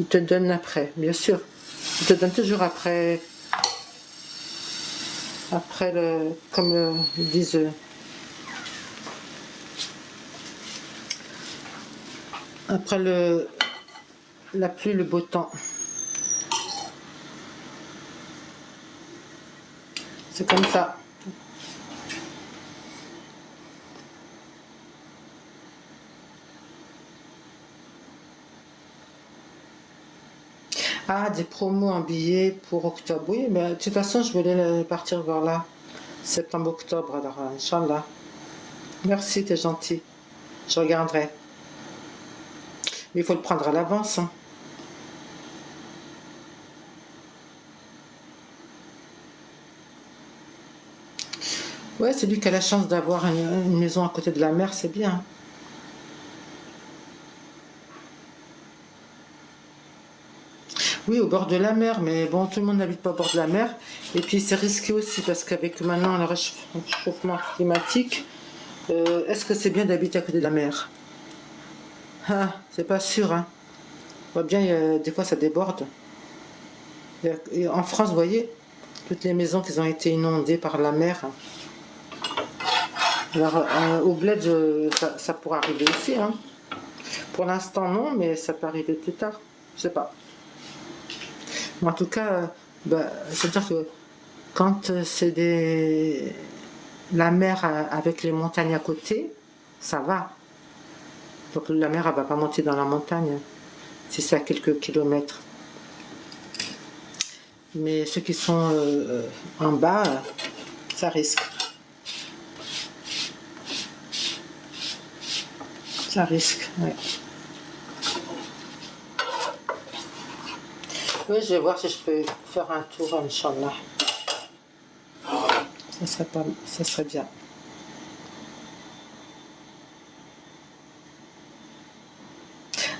Speaker 1: te donne après, bien sûr. Il te donne toujours après Après, comme ils disent, après la pluie, le beau temps. C'est comme ça. Ah, des promos en billets pour octobre. Oui, mais de toute façon, je voulais partir vers là. Septembre-octobre, alors, Inch'Allah. Merci, t'es gentil. Je regarderai. Mais il faut le prendre à l'avance. Hein. Ouais, celui qui a la chance d'avoir une maison à côté de la mer, c'est bien. Oui, au bord de la mer, mais bon, tout le monde n'habite pas au bord de la mer. Et puis c'est risqué aussi parce qu'avec maintenant le réchauffement climatique, est-ce que c'est bien d'habiter à côté de la mer? Ah, c'est pas sûr, hein. On voit bien, des fois ça déborde. Et en France, vous voyez, toutes les maisons qui ont été inondées par la mer. Alors, au bled, ça pourrait arriver aussi, hein. Pour l'instant, non, mais ça peut arriver plus tard. Je sais pas. Mais en tout cas, c'est-à-dire que quand c'est la mer avec les montagnes à côté, ça va. Donc la mer, elle va pas monter dans la montagne, si c'est à quelques kilomètres. Mais ceux qui sont en bas, ça risque. Ça risque, ouais. Oui, je vais voir si je peux faire un tour, Inch'Allah. Ça serait bien.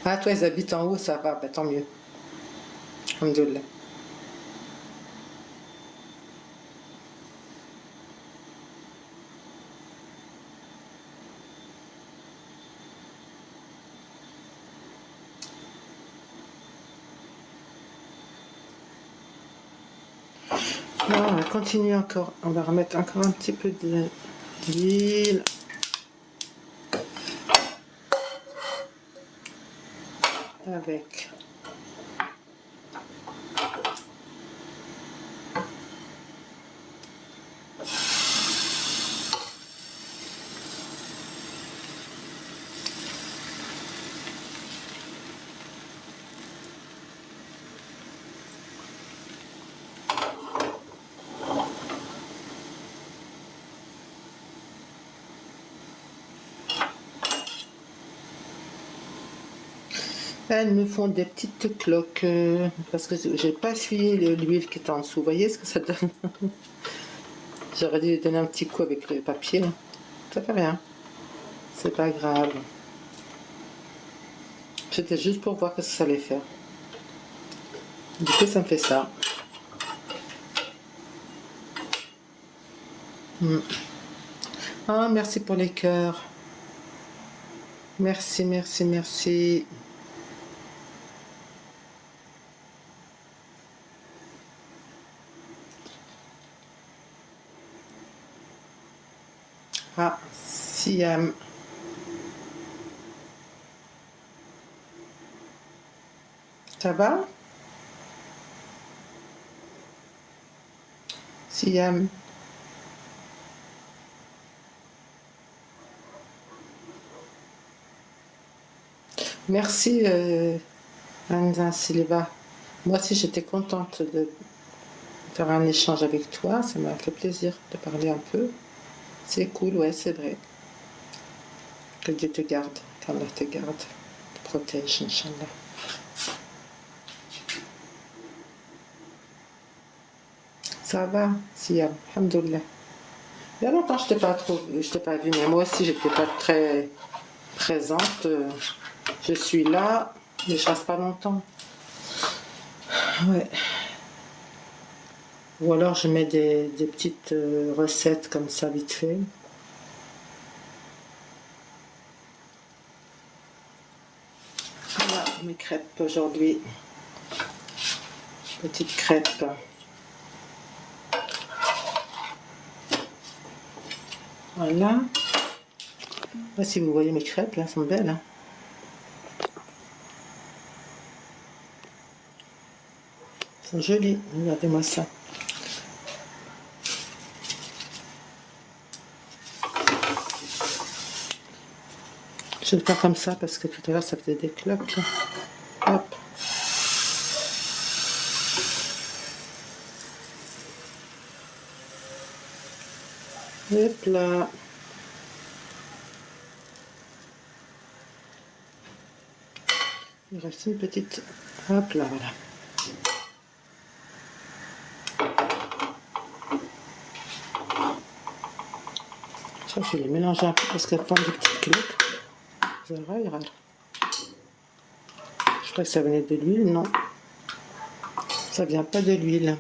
Speaker 1: Ah, toi, ils habitent en haut, ça va, bah, tant mieux. Alhamdoulilah. Non, on va continuer encore. On va remettre encore un petit peu d'huile. Avec elles me font des petites cloques parce que j'ai pas essuyé l'huile qui est en dessous. Vous voyez ce que ça donne? J'aurais dû lui donner un petit coup avec le papier. Ça fait rien. C'est pas grave. C'était juste pour voir ce que ça allait faire. Du coup, ça me fait ça. Ah, merci pour les cœurs. Merci, merci, merci. Ah, Siam. Ça va? Siam. Merci, Anza Silva. Moi aussi, j'étais contente de faire un échange avec toi. Ça m'a fait plaisir de parler un peu. C'est cool, ouais, c'est vrai. Que Dieu te garde, qu'Allah te garde, te protège, Inch'Allah. Ça va, Siam, alhamdoulilah. Il y a longtemps que je t'ai pas vu, mais moi aussi, j'étais pas très présente. Je suis là, mais je reste pas longtemps. Ouais. Ou alors je mets des petites recettes comme ça vite fait. Voilà mes crêpes aujourd'hui. Petites crêpes. Voilà. Là, si vous voyez mes crêpes, là, elles sont belles. Hein. Elles sont jolies. Regardez-moi ça. Je vais le faire comme ça parce que tout à l'heure, ça faisait des cloques. Là. Hop. Hop là. Il reste une petite... Hop là, voilà. Ça, je vais les mélanger un peu parce qu'elles font des petites cloques. Vous allez voir. Je crois que ça venait de l'huile, non. Ça vient pas de l'huile.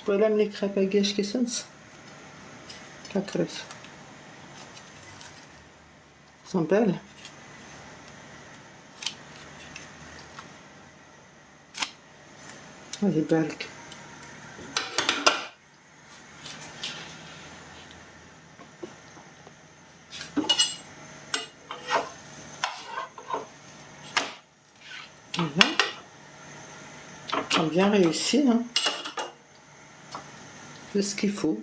Speaker 1: Voilà les crêpes à gâche qui sont. La crêpe. Elles sont belles. Oh, les balques. Voilà. Ils ont bien réussi, hein. C'est ce qu'il faut.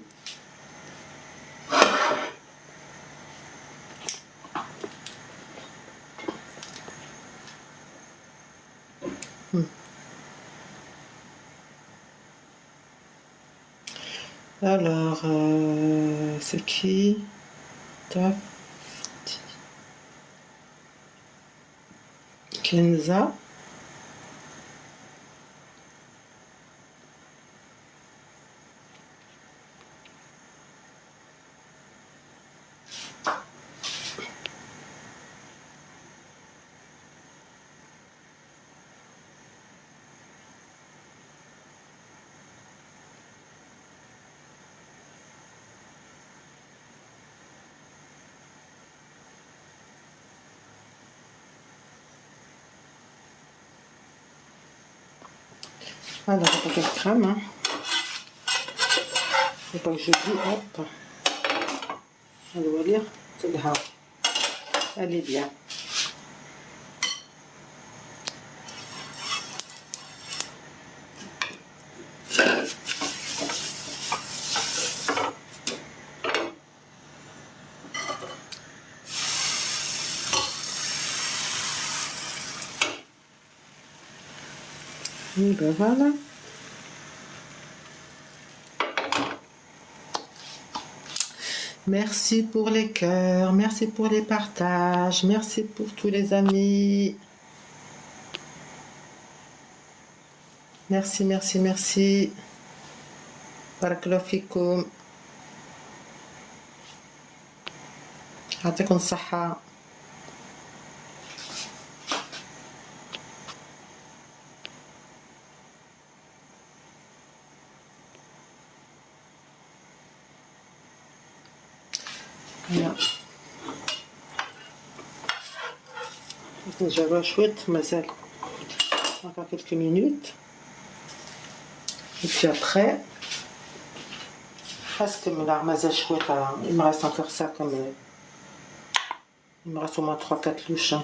Speaker 1: Alors, c'est qui? Taf. Kenza. Alors, il faut qu'elle crame. Hein. Il faut pas que je dis, hop. Elle doit lire. Elle est bien. Et ben voilà. Merci pour les cœurs, merci pour les partages, merci pour tous les amis. Merci, merci, merci. Barakallahu fikoum. يعطيكم الصحة. Voilà. Déjà chouette, mazal. Encore quelques minutes. Et puis après, presque la mazal chouette. Il me reste encore ça comme. Il me reste au moins 3-4 louches. Hein.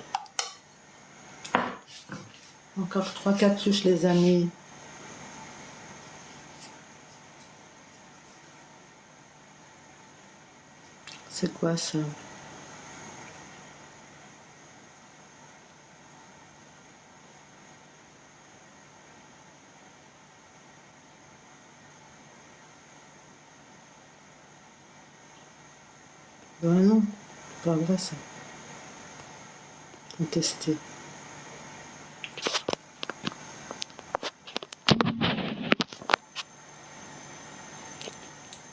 Speaker 1: Encore 3-4 louches, les amis. C'est quoi ça? Ben non, c'est pas vrai ça. On va tester.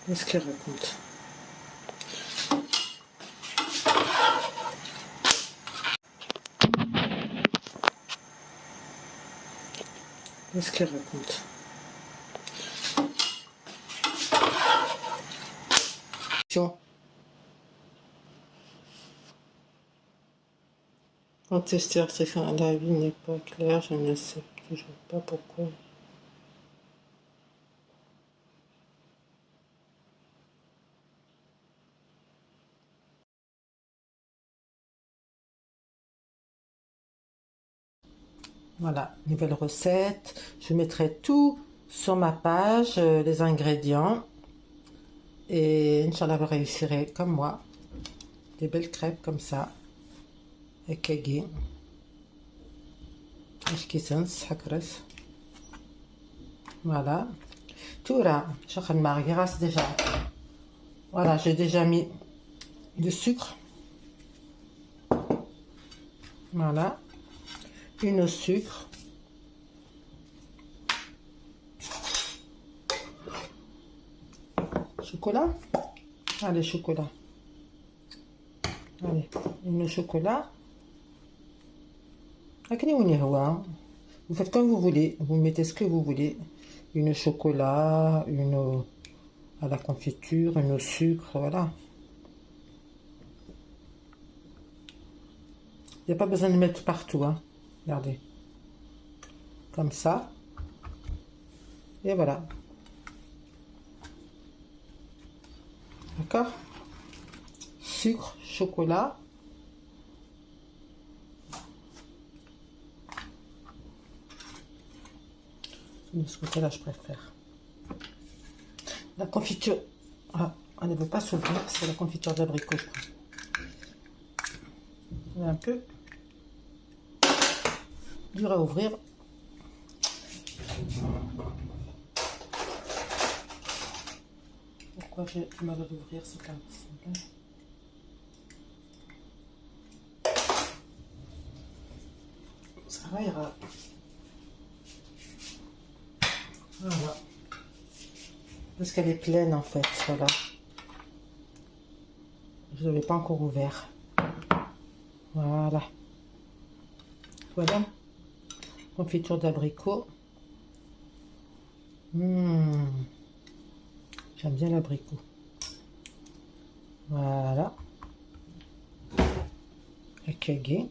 Speaker 1: Qu'est-ce qu'elle raconte? Qu'est-ce qu'elle raconte? Mon testeur, c'est quand la vie n'est pas claire, je ne sais toujours pas pourquoi. Voilà, nouvelle recette. Je mettrai tout sur ma page, les ingrédients. Et Inch'Allah, vous réussirez comme moi. Des belles crêpes comme ça. Et kegi. Voilà. Tout là, je déjà. Voilà, j'ai déjà mis du sucre. Voilà. Une au sucre. Chocolat. Allez, chocolat. Allez, une au chocolat. Vous faites comme vous voulez. Vous mettez ce que vous voulez. Une au chocolat, une à la confiture, une au sucre, voilà. Il n'y a pas besoin de mettre partout, hein. Regardez. Comme ça. Et voilà. D'accord? Sucre, chocolat. De ce côté-là, je préfère. La confiture, ah, elle ne veut pas s'ouvrir, c'est la confiture d'abricot, je crois. Elle est un peu dur à ouvrir. Pourquoi j'ai du mal à l'ouvrir, c'est pas possible. Ça va, ira. Voilà. Parce qu'elle est pleine en fait, voilà. Je ne l'avais pas encore ouvert. Voilà. Voilà. Confiture d'abricot. J'aime bien l'abricot. Voilà. Le kegi.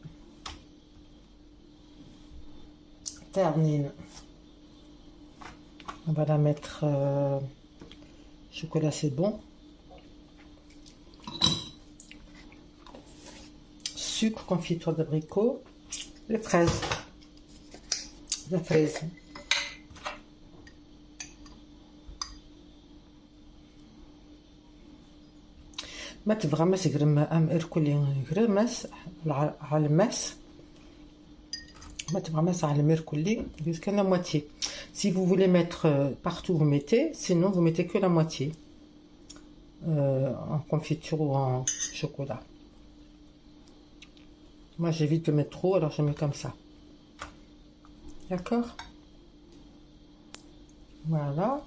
Speaker 1: Ternine. On va la mettre... chocolat, c'est bon. Sucre, confiture d'abricot. Les fraises. La fraise. ما تبغمس غرمس على الماس ما تبغمس على الميركولي jusqu'à la moitié. Si vous voulez mettre partout, vous mettez. Sinon, vous mettez que la moitié. En confiture ou en chocolat. Moi, j'évite de mettre trop, alors je mets comme ça. D'accord? Voilà.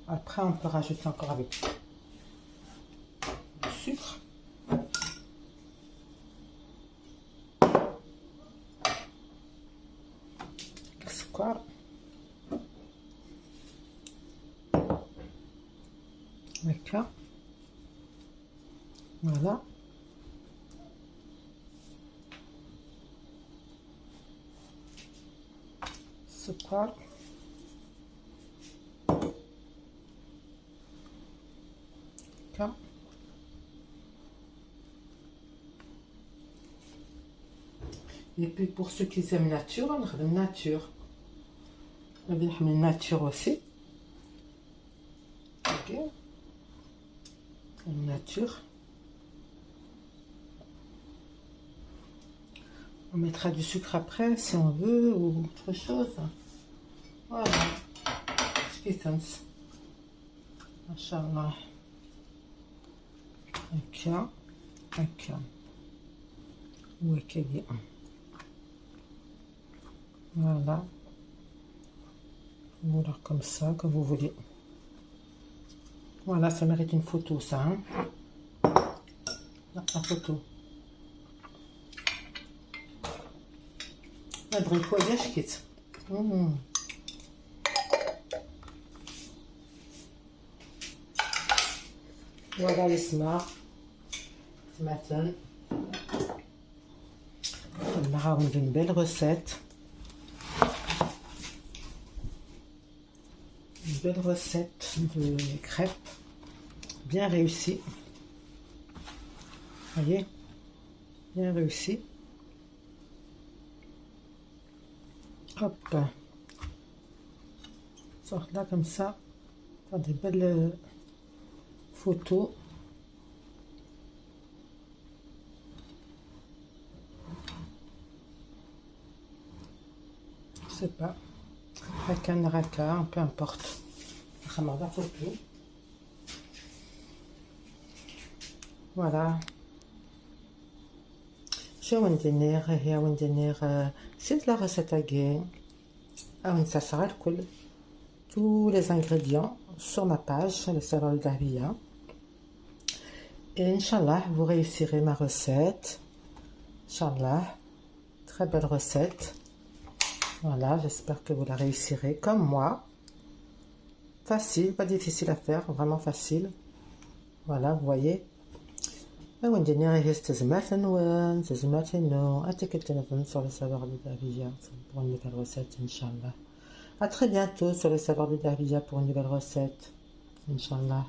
Speaker 1: Après, on peut rajouter encore avec du sucre. Le sucre. D'accord. Voilà. Sucre. D'accord. Et puis pour ceux qui aiment nature, on a la nature. On a la nature aussi. Ok. La nature. On mettra du sucre après si on veut ou autre chose. Voilà. Skitans. Machallah. Ok. Ok. Ok. Voilà. Voilà, comme ça, comme vous voulez. Voilà, ça mérite une photo, ça. Hein. La photo. L'abricot est bien chouette. Voilà les smart. Ce matin. نراو une belle recette. Une belle recette de crêpes bien réussie. Voyez, bien réussie. Hop, sort là comme ça, faire des belles photos. Je sais pas, racan, raca, peu importe. La photo. Voilà. شو ندير هي وندير c'est la recette again. Ça sera le cool. Tous les ingrédients sur ma page, le salon de Dahbiya. Et Inch'Allah, vous réussirez ma recette. Inch'Allah, très belle recette. Voilà, j'espère que vous la réussirez comme moi. Facile, pas difficile à faire, vraiment facile. Voilà, vous voyez. وندير استزمات النوان استزمات النو أتكلم sur le savoir de Dahbiya pour une nouvelle recette Inch'Allah. À très bientôt sur le savoir de Dahbiya pour une nouvelle recette Inch'Allah.